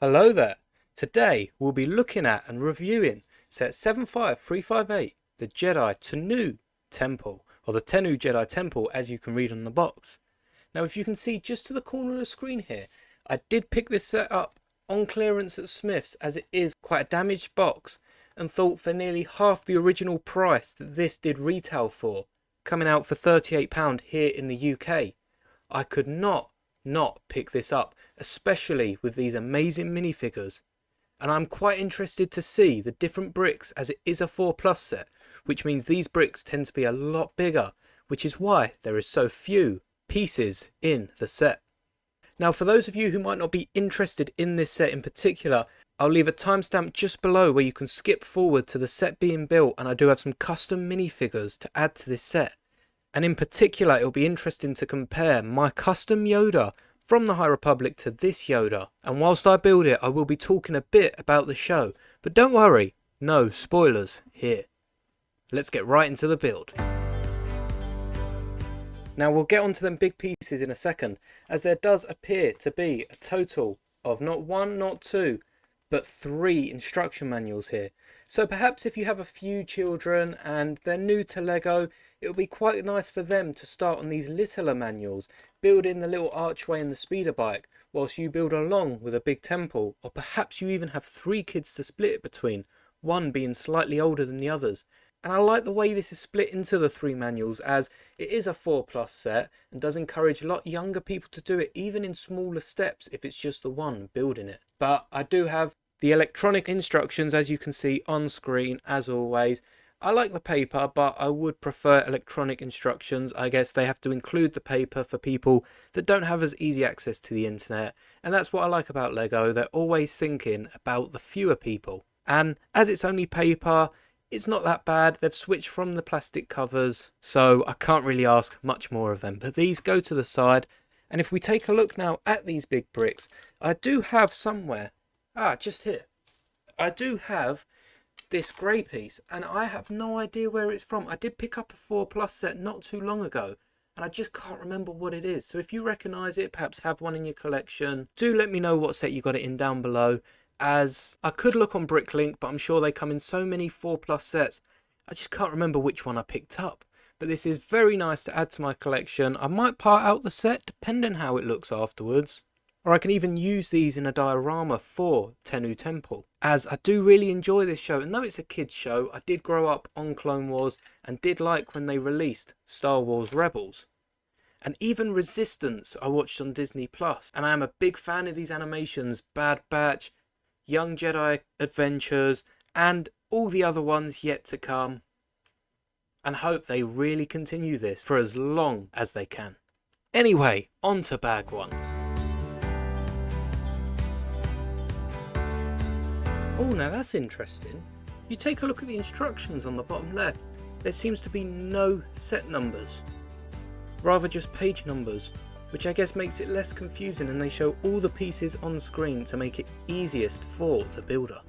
Hello there. Today we'll be looking at and reviewing set 75358, the Jedi Tenoo Temple, or the Tenoo Jedi Temple as you can read on the box. Now if you can see just to the corner of the screen here, I did pick this set up on clearance at Smith's as it is quite a damaged box and thought for nearly half the original price that this did retail for, coming out for £38 here in the UK. I could not pick this up, especially with these amazing minifigures. And I'm quite interested to see the different bricks as it is a 4+ set, which means these bricks tend to be a lot bigger, which is why there is so few pieces in the set. Now for those of you who might not be interested in this set in particular, I'll leave a timestamp just below where you can skip forward to the set being built, and I do have some custom minifigures to add to this set. And in particular, it'll be interesting to compare my custom Yoda from the High Republic to this Yoda. And whilst I build it, I will be talking a bit about the show. But don't worry, no spoilers here. Let's get right into the build. Now we'll get onto them big pieces in a second, as there does appear to be a total of not one, not two, but 3 instruction manuals here. So perhaps if you have a few children and they're new to Lego, it would be quite nice for them to start on these littler manuals, build in the little archway and the speeder bike, whilst you build along with a big temple, or perhaps you even have 3 kids to split it between, one being slightly older than the others. And I like the way this is split into the 3 manuals, as it is a 4+ set and does encourage a lot younger people to do it, even in smaller steps if it's just the one building it. But I do have the electronic instructions, as you can see on screen, as always. I like the paper, but I would prefer electronic instructions. I guess they have to include the paper for people that don't have as easy access to the internet. And that's what I like about Lego. They're always thinking about the fewer people. And as it's only paper, it's not that bad. They've switched from the plastic covers, so I can't really ask much more of them. But these go to the side. And if we take a look now at these big bricks, I do have somewhere, just here, I do have this grey piece, and I have no idea where it's from. I did pick up a 4+ set not too long ago, and I just can't remember what it is. So if you recognise it, perhaps have one in your collection, do let me know what set you got it in down below, as I could look on Bricklink, but I'm sure they come in so many 4+ sets, I just can't remember which one I picked up. But this is very nice to add to my collection. I might part out the set depending how it looks afterwards. Or I can even use these in a diorama for Tenoo Temple, as I do really enjoy this show. And though it's a kids show, I did grow up on Clone Wars and did like when they released Star Wars Rebels. And even Resistance I watched on Disney+. And I am a big fan of these animations, Bad Batch, Young Jedi Adventures, and all the other ones yet to come. And hope they really continue this for as long as they can. Anyway, on to bag 1. Oh, now that's interesting. You take a look at the instructions on the bottom left. There seems to be no set numbers, rather just page numbers, which I guess makes it less confusing, and they show all the pieces on screen to make it easiest for the builder.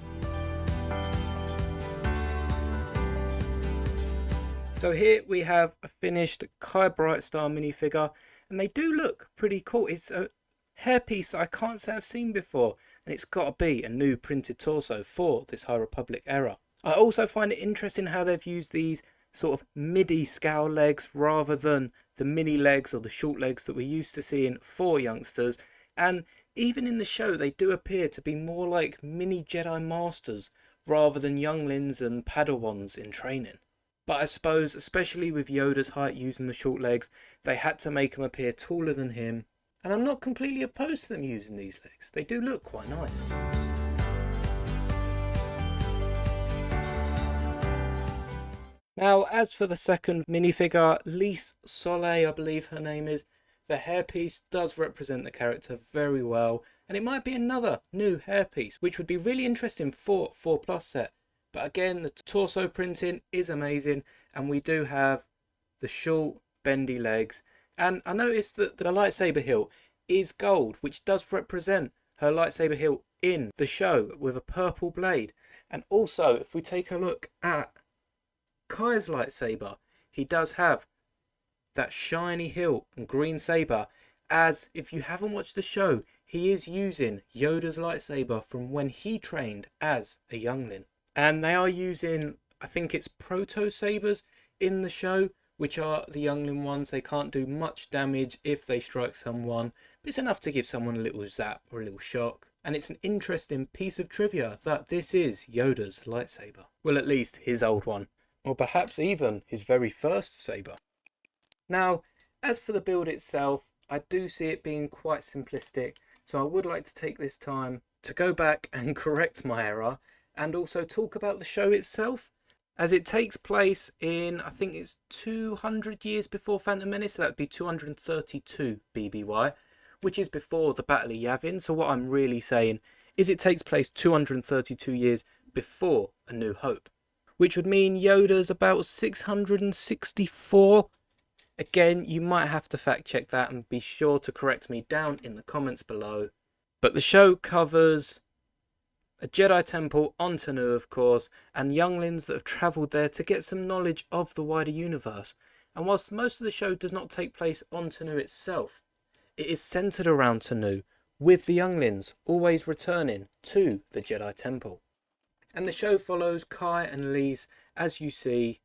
So here we have a finished Kai Brightstar minifigure, and they do look pretty cool. It's a hairpiece that I can't say I've seen before, and it's got to be a new printed torso for this High Republic era. I also find it interesting how they've used these sort of midi scale legs rather than the mini legs or the short legs that we're used to seeing for youngsters, and even in the show they do appear to be more like mini Jedi Masters rather than younglings and Padawans in training. But I suppose, especially with Yoda's height using the short legs, they had to make him appear taller than him. And I'm not completely opposed to them using these legs. They do look quite nice. Now, as for the second minifigure, Lise Soleil, I believe her name is, the hairpiece does represent the character very well. And it might be another new hairpiece, which would be really interesting for 4+ set. But again, the torso printing is amazing. And we do have the short, bendy legs. And I noticed that the lightsaber hilt is gold, which does represent her lightsaber hilt in the show with a purple blade. And also, if we take a look at Kai's lightsaber, he does have that shiny hilt and green saber, as if you haven't watched the show, he is using Yoda's lightsaber from when he trained as a youngling. And they are using, I think it's proto sabers in the show, which are the youngling ones. They can't do much damage if they strike someone, but it's enough to give someone a little zap or a little shock. And it's an interesting piece of trivia that this is Yoda's lightsaber. Well, at least his old one, or perhaps even his very first saber. Now, as for the build itself, I do see it being quite simplistic, so I would like to take this time to go back and correct my error, and also talk about the show itself, as it takes place in, I think it's 200 years before Phantom Menace, so that would be 232 BBY, which is before the Battle of Yavin. So what I'm really saying is it takes place 232 years before A New Hope, which would mean Yoda's about 664. Again, you might have to fact check that and be sure to correct me down in the comments below. But the show covers a Jedi temple on Tenoo, of course, and younglings that have travelled there to get some knowledge of the wider universe. And whilst most of the show does not take place on Tenoo itself, it is centred around Tenoo, with the younglings always returning to the Jedi temple. And the show follows Kai and Lise, as you see,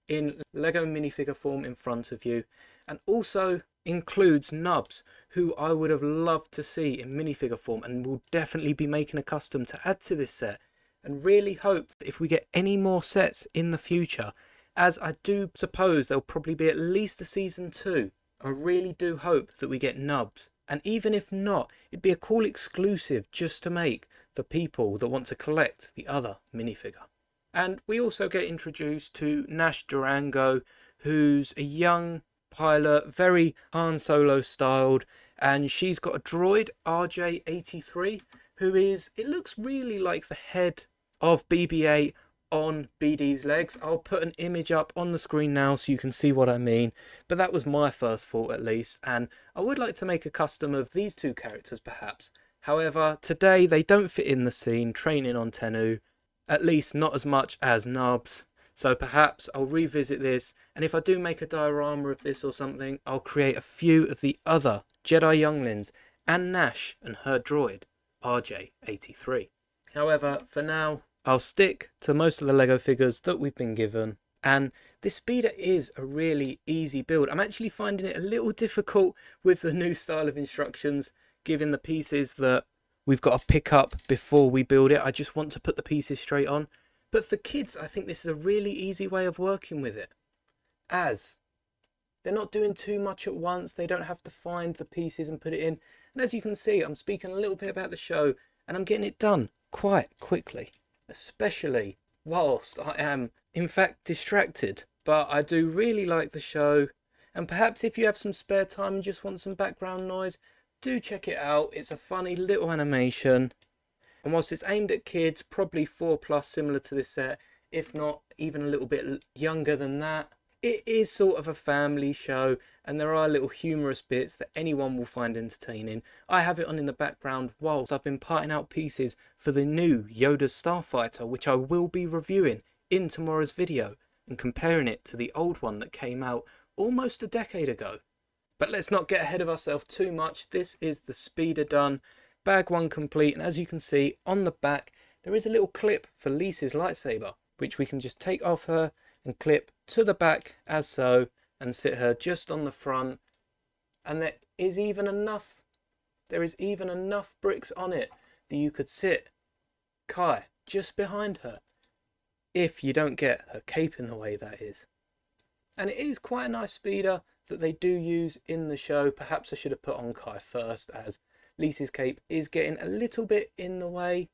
in Lego minifigure form in front of you, and also includes Nubs, who I would have loved to see in minifigure form, and will definitely be making a custom to add to this set, and really hope that if we get any more sets in the future, as I do suppose there'll probably be at least a season 2, I really do hope that we get Nubs. And even if not, it'd be a cool exclusive just to make for people that want to collect the other minifigure. And we also get introduced to Nash Durango, who's a young pilot, very Han Solo styled, and she's got a droid, RJ-83, who is, it looks really like the head of BB-8 on BD's legs. I'll put an image up on the screen now so you can see what I mean, but that was my first thought at least, and I would like to make a custom of these two characters perhaps. However, today they don't fit in the scene training on Tenoo, at least not as much as Nubs. So perhaps I'll revisit this, and if I do make a diorama of this or something, I'll create a few of the other Jedi younglings and Nash and her droid, RJ-83. However, for now, I'll stick to most of the Lego figures that we've been given, and this speeder is a really easy build. I'm actually finding it a little difficult with the new style of instructions, given the pieces that we've got to pick up before we build it. I just want to put the pieces straight on. But for kids, I think this is a really easy way of working with it, as they're not doing too much at once. They don't have to find the pieces and put it in. And as you can see, I'm speaking a little bit about the show, and I'm getting it done quite quickly, especially whilst I am, in fact, distracted. But I do really like the show, and perhaps if you have some spare time and just want some background noise, do check it out. It's a funny little animation. And whilst it's aimed at kids, probably 4+, similar to this set, if not even a little bit younger than that, it is sort of a family show, and there are little humorous bits that anyone will find entertaining. I have it on in the background whilst I've been parting out pieces for the new Yoda Starfighter, which I will be reviewing in tomorrow's video, and comparing it to the old one that came out almost a decade ago. But let's not get ahead of ourselves too much. This is the speeder done. Bag 1 complete, and as you can see on the back there is a little clip for Lisa's lightsaber, which we can just take off her and clip to the back as so, and sit her just on the front. And there is even enough bricks on it that you could sit Kai just behind her, if you don't get her cape in the way, that is. And it is quite a nice speeder that they do use in the show. Perhaps I should have put on Kai first, as Lisa's cape is getting a little bit in the way.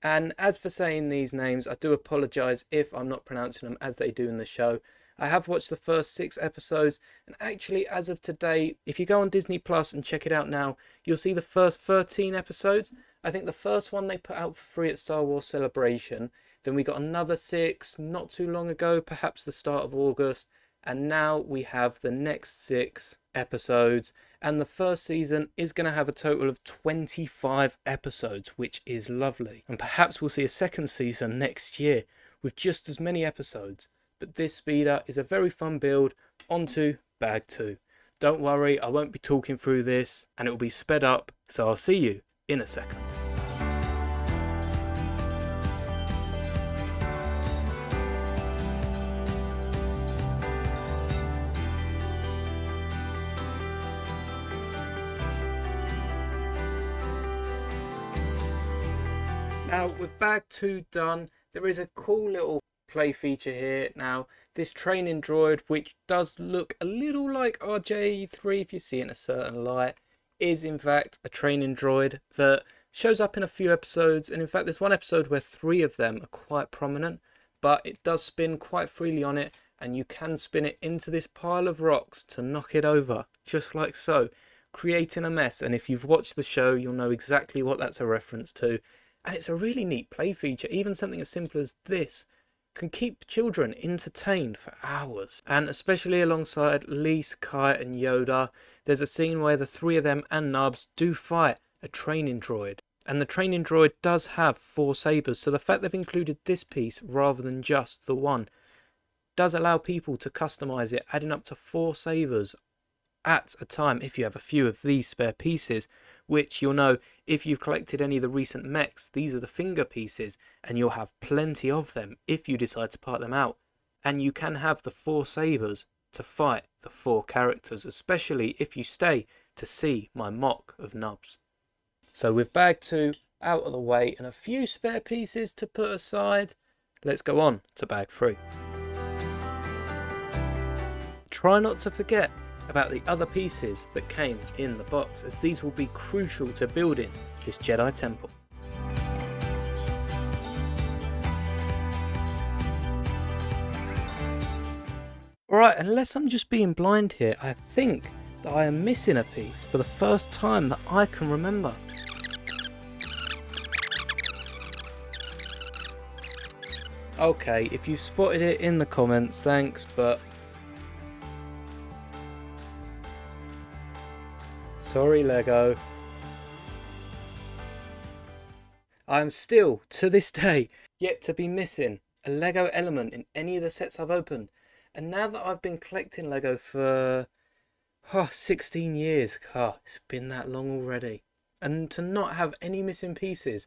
And as for saying these names, I do apologise if I'm not pronouncing them as they do in the show. I have watched the first 6 episodes, and actually as of today, if you go on Disney Plus and check it out now, you'll see the first 13 episodes. I think the first one they put out for free at Star Wars Celebration. Then we got another 6 not too long ago, perhaps the start of August. And now we have the next 6 episodes, and the first season is going to have a total of 25 episodes, which is lovely. And perhaps we'll see a second season next year with just as many episodes. But this speeder is a very fun build onto bag 2. Don't worry, I won't be talking through this and it will be sped up, so I'll see you in a second. Now with bag 2 done, there is a cool little play feature here. Now this training droid, which does look a little like RJ3 if you see it in a certain light, is in fact a training droid that shows up in a few episodes, and in fact there's one episode where 3 of them are quite prominent, but it does spin quite freely on it, and you can spin it into this pile of rocks to knock it over, just like so, creating a mess. And if you've watched the show, you'll know exactly what that's a reference to. And it's a really neat play feature. Even something as simple as this can keep children entertained for hours. And especially alongside Lise, Kai and Yoda, there's a scene where the 3 of them and Nubs do fight a training droid. And the training droid does have 4 sabers, so the fact they've included this piece rather than just the one does allow people to customize it, adding up to 4 sabers at a time if you have a few of these spare pieces, which you'll know if you've collected any of the recent mechs, these are the finger pieces, and you'll have plenty of them if you decide to part them out. And you can have the 4 sabers to fight the 4 characters, especially if you stay to see my mock of Nubs. So with bag 2 out of the way and a few spare pieces to put aside, let's go on to bag 3. Try not to forget about the other pieces that came in the box, as these will be crucial to building this Jedi temple. Alright, unless I'm just being blind here, I think that I am missing a piece for the first time that I can remember. Okay, if you spotted it in the comments, thanks, but sorry, Lego. I am still, to this day, yet to be missing a Lego element in any of the sets I've opened. And now that I've been collecting Lego for 16 years, it's been that long already. And to not have any missing pieces,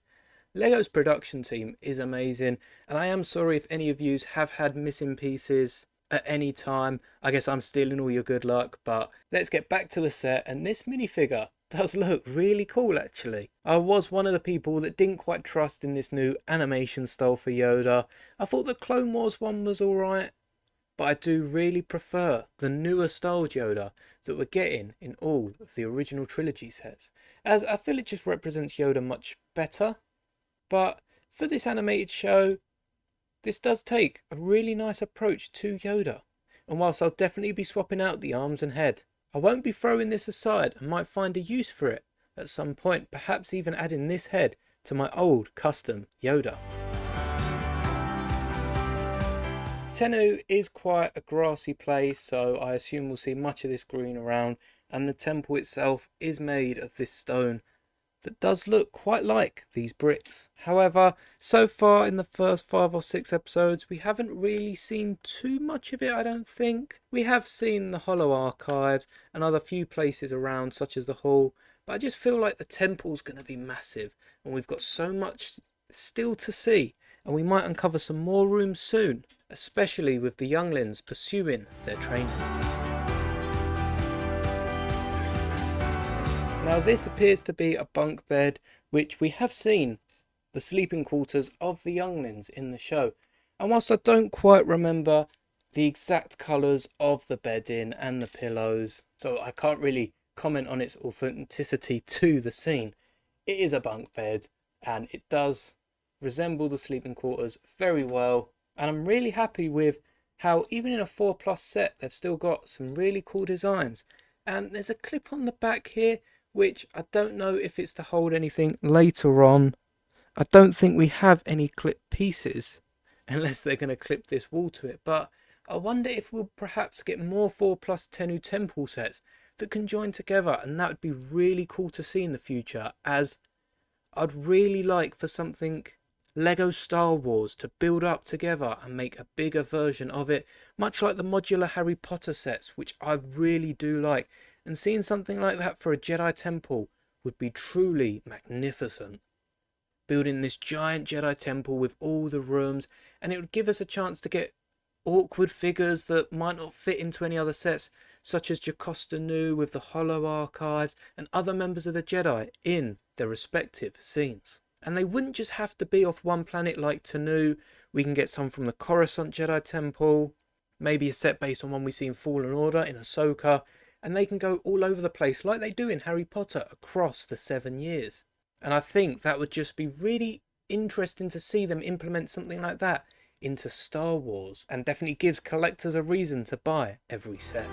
Lego's production team is amazing. And I am sorry if any of you have had missing pieces at any time. I guess I'm stealing all your good luck, but let's get back to the set. And this minifigure does look really cool, actually. I was one of the people that didn't quite trust in this new animation style for Yoda. I thought the Clone Wars one was alright, but I do really prefer the newer styled Yoda that we're getting in all of the original trilogy sets, as I feel it just represents Yoda much better. But for this animated show, this does take a really nice approach to Yoda, and whilst I'll definitely be swapping out the arms and head, I won't be throwing this aside and might find a use for it at some point, perhaps even adding this head to my old custom Yoda. Tenoo is quite a grassy place, so I assume we'll see much of this green around, and the temple itself is made of this stone that does look quite like these bricks. However, so far in the first 5 or 6 episodes, we haven't really seen too much of it, I don't think. We have seen the Hollow Archives and other few places around, such as the Hall, but I just feel like the temple's going to be massive, and we've got so much still to see, and we might uncover some more rooms soon, especially with the younglings pursuing their training. Now this appears to be a bunk bed, which we have seen the sleeping quarters of the younglings in the show. And whilst I don't quite remember the exact colours of the bedding and the pillows, so I can't really comment on its authenticity to the scene, it is a bunk bed and it does resemble the sleeping quarters very well. And I'm really happy with how even in a 4+ set they've still got some really cool designs. And there's a clip on the back here, which I don't know if it's to hold anything later on. I don't think we have any clip pieces unless they're going to clip this wall to it, but I wonder if we'll perhaps get more 4+ Tenoo temple sets that can join together, and that would be really cool to see in the future, as I'd really like for something Lego Star Wars to build up together and make a bigger version of it, much like the modular Harry Potter sets, which I really do like. And seeing something like that for a Jedi temple would be truly magnificent. Building this giant Jedi temple with all the rooms, and it would give us a chance to get awkward figures that might not fit into any other sets, such as Tenoo with the Hollow Archives and other members of the Jedi in their respective scenes. And they wouldn't just have to be off one planet like Tenoo. We can get some from the Coruscant Jedi Temple, maybe a set based on one we see in Fallen Order in Ahsoka, and they can go all over the place like they do in Harry Potter across the 7 years. And I think that would just be really interesting to see them implement something like that into Star Wars, and definitely gives collectors a reason to buy every set.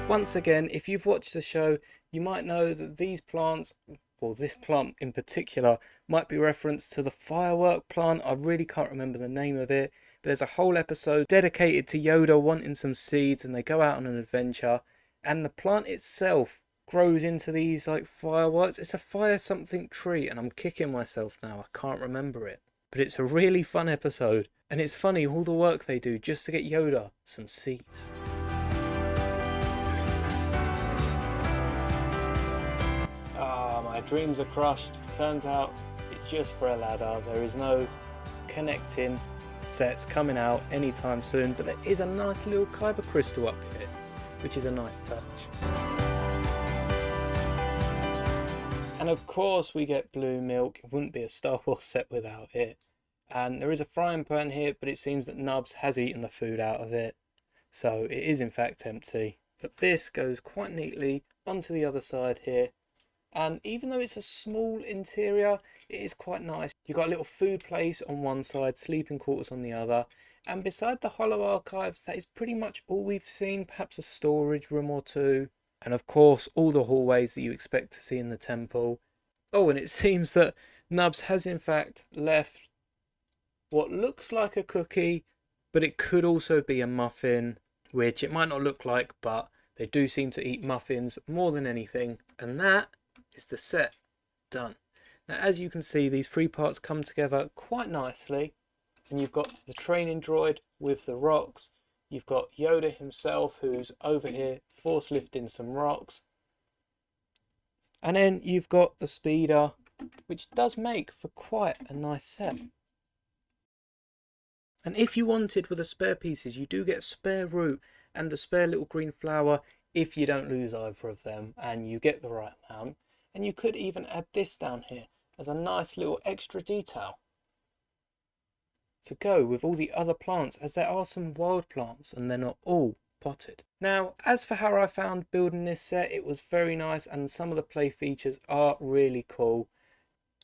Once again, if you've watched the show, you might know that these plants, or this plant in particular, might be referenced to the firework plant. I really can't remember the name of it, but there's a whole episode dedicated to Yoda wanting some seeds, and they go out on an adventure, and the plant itself grows into these like fireworks. It's a fire something tree, and I'm kicking myself now, I can't remember it. But it's a really fun episode, and it's funny all the work they do just to get Yoda some seeds. My dreams are crushed. Turns out it's just for a ladder. There is no connecting sets coming out anytime soon, but there is a nice little kyber crystal up here, which is a nice touch. And of course we get blue milk. It wouldn't be a Star Wars set without it. And there is a frying pan here, but it seems that Nubs has eaten the food out of it, so it is in fact empty. But this goes quite neatly onto the other side here. And even though it's a small interior, it is quite nice. You've got a little food place on one side, sleeping quarters on the other. And beside the Hollow Archives, that is pretty much all we've seen. Perhaps a storage room or two. And of course, all the hallways that you expect to see in the temple. Oh, and it seems that Nubs has in fact left what looks like a cookie, but it could also be a muffin, which it might not look like, but they do seem to eat muffins more than anything. And that is the set done. Now, as you can see, these three parts come together quite nicely, and you've got the training droid with the rocks. You've got Yoda himself, who's over here force lifting some rocks, and then you've got the speeder, which does make for quite a nice set. And if you wanted with the spare pieces, you do get a spare root and a spare little green flower if you don't lose either of them and you get the right amount. And you could even add this down here as a nice little extra detail to go with all the other plants, as there are some wild plants and they're not all potted. Now, as for how I found building this set, it was very nice, and some of the play features are really cool.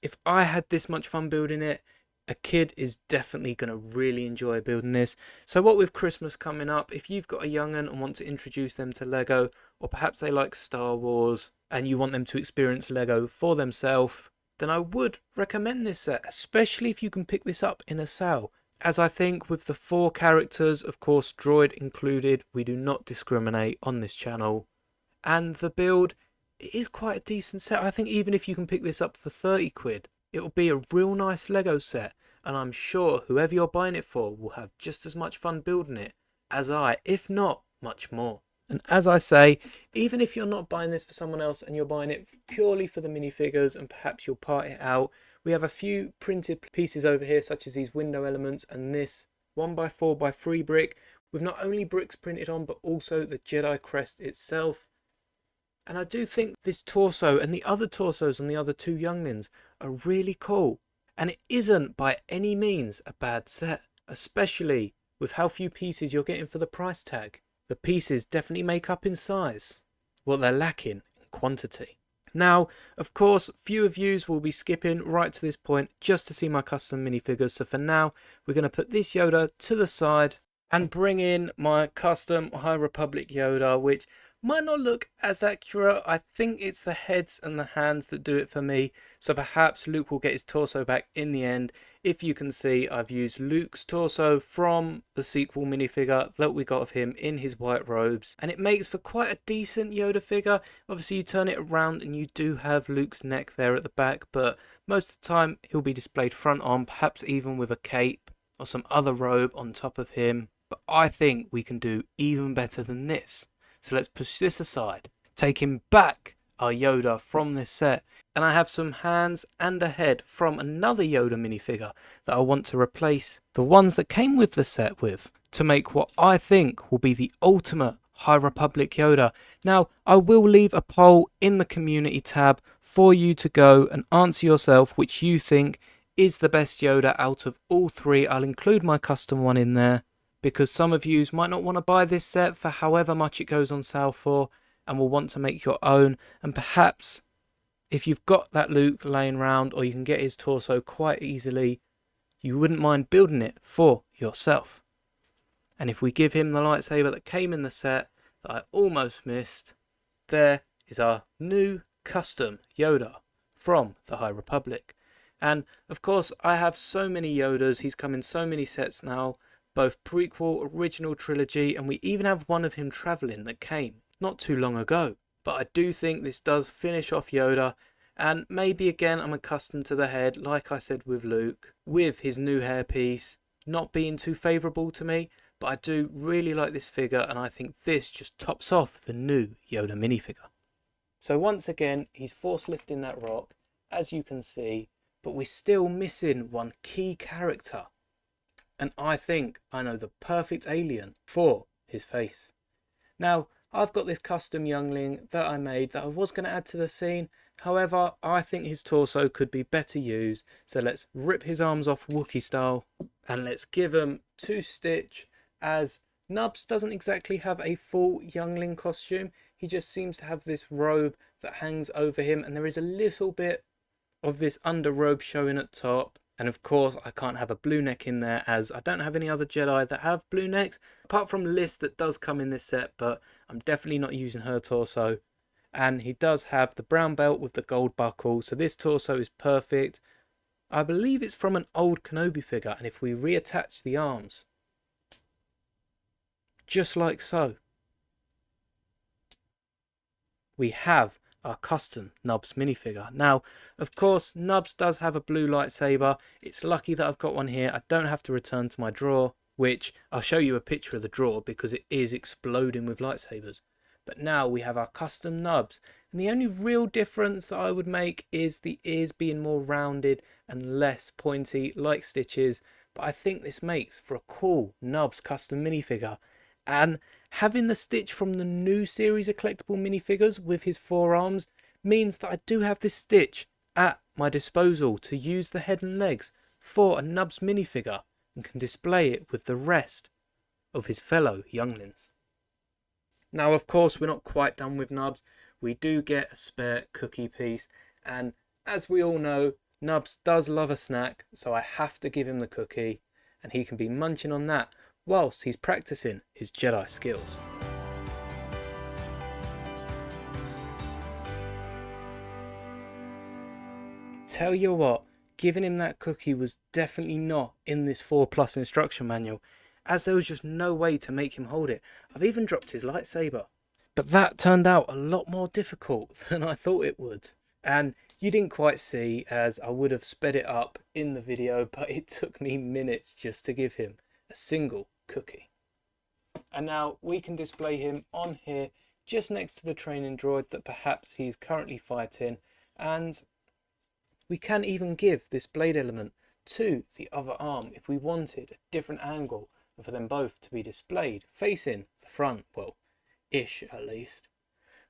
If I had this much fun building it, a kid is definitely going to really enjoy building this. So what with Christmas coming up, if you've got a young'un and want to introduce them to Lego, or perhaps they like Star Wars and you want them to experience Lego for themselves, then I would recommend this set, especially if you can pick this up in a sale. As I think with the 4 characters, of course droid included, we do not discriminate on this channel. And the build, it is quite a decent set. I think even if you can pick this up for 30 quid, it will be a real nice Lego set, and I'm sure whoever you're buying it for will have just as much fun building it as I, if not much more. And as I say, even if you're not buying this for someone else and you're buying it purely for the minifigures and perhaps you'll part it out, we have a few printed pieces over here, such as these window elements and this 1x4x3 brick with not only bricks printed on but also the Jedi crest itself. And I do think this torso and the other torsos on the other 2 younglings are really cool. And it isn't by any means a bad set, especially with how few pieces you're getting for the price tag. The pieces definitely make up in size what they're lacking in quantity. Now, of course, few of yous will be skipping right to this point just to see my custom minifigures. So for now, we're going to put this Yoda to the side and bring in my custom High Republic Yoda, which might not look as accurate. I think it's the heads and the hands that do it for me. So perhaps Luke will get his torso back in the end. If you can see, I've used Luke's torso from the sequel minifigure that we got of him in his white robes. And it makes for quite a decent Yoda figure. Obviously you turn it around and you do have Luke's neck there at the back. But most of the time he'll be displayed front on, perhaps even with a cape or some other robe on top of him. But I think we can do even better than this. So let's push this aside, taking back our Yoda from this set. And I have some hands and a head from another Yoda minifigure that I want to replace the ones that came with the set with, to make what I think will be the ultimate High Republic Yoda. Now, I will leave a poll in the community tab for you to go and answer yourself which you think is the best Yoda out of all three. I'll include my custom one in there, because some of you might not want to buy this set for however much it goes on sale for and will want to make your own. And perhaps if you've got that Luke laying around, or you can get his torso quite easily, you wouldn't mind building it for yourself. And if we give him the lightsaber that came in the set that I almost missed, there is our new custom Yoda from the High Republic. And of course I have so many Yodas, he's come in so many sets now, both prequel, original trilogy, and we even have one of him travelling that came not too long ago. But I do think this does finish off Yoda, and maybe again I'm accustomed to the head, like I said with Luke, with his new hairpiece not being too favourable to me, but I do really like this figure, and I think this just tops off the new Yoda minifigure. So once again, he's force lifting that rock, as you can see, but we're still missing one key character. And I think I know the perfect alien for his face. Now, I've got this custom youngling that I made that I was going to add to the scene. However, I think his torso could be better used. So let's rip his arms off Wookiee style. And let's give him to Stitch, as Nubs doesn't exactly have a full youngling costume. He just seems to have this robe that hangs over him. And there is a little bit of this underrobe showing at top. And of course, I can't have a blue neck in there, as I don't have any other Jedi that have blue necks, apart from Liz that does come in this set, but I'm definitely not using her torso. And he does have the brown belt with the gold buckle, so this torso is perfect. I believe it's from an old Kenobi figure, and if we reattach the arms, just like so, we have our custom Nubs minifigure. Now, of course, Nubs does have a blue lightsaber. It's lucky that I've got one here. I don't have to return to my drawer, which I'll show you a picture of the drawer because it is exploding with lightsabers. But now we have our custom Nubs, and the only real difference that I would make is the ears being more rounded and less pointy like Stitch's. But I think this makes for a cool Nubs custom minifigure. And having the Stitch from the new series of collectible minifigures with his forearms means that I do have this Stitch at my disposal to use the head and legs for a Nubs minifigure, and can display it with the rest of his fellow younglings. Now, of course, we're not quite done with Nubs. We do get a spare cookie piece, and as we all know, Nubs does love a snack, so I have to give him the cookie, and he can be munching on that whilst he's practicing his Jedi skills. Tell you what, giving him that cookie was definitely not in this 4+ instruction manual, as there was just no way to make him hold it. I've even dropped his lightsaber. But that turned out a lot more difficult than I thought it would. And you didn't quite see, as I would have sped it up in the video, but it took me minutes just to give him a single cookie. And now we can display him on here just next to the training droid that perhaps he's currently fighting, and we can even give this blade element to the other arm if we wanted a different angle and for them both to be displayed facing the front, well, ish at least.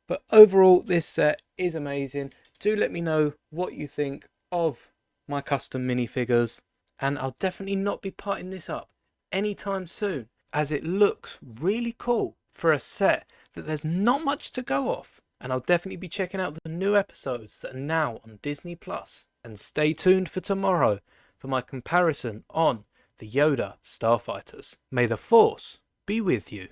But overall, this set is amazing. Do let me know what you think of my custom minifigures, and I'll definitely not be parting this up anytime soon, as it looks really cool for a set that there's not much to go off. And I'll definitely be checking out the new episodes that are now on Disney+. And stay tuned for tomorrow for my comparison on the Yoda Starfighters. May the Force be with you.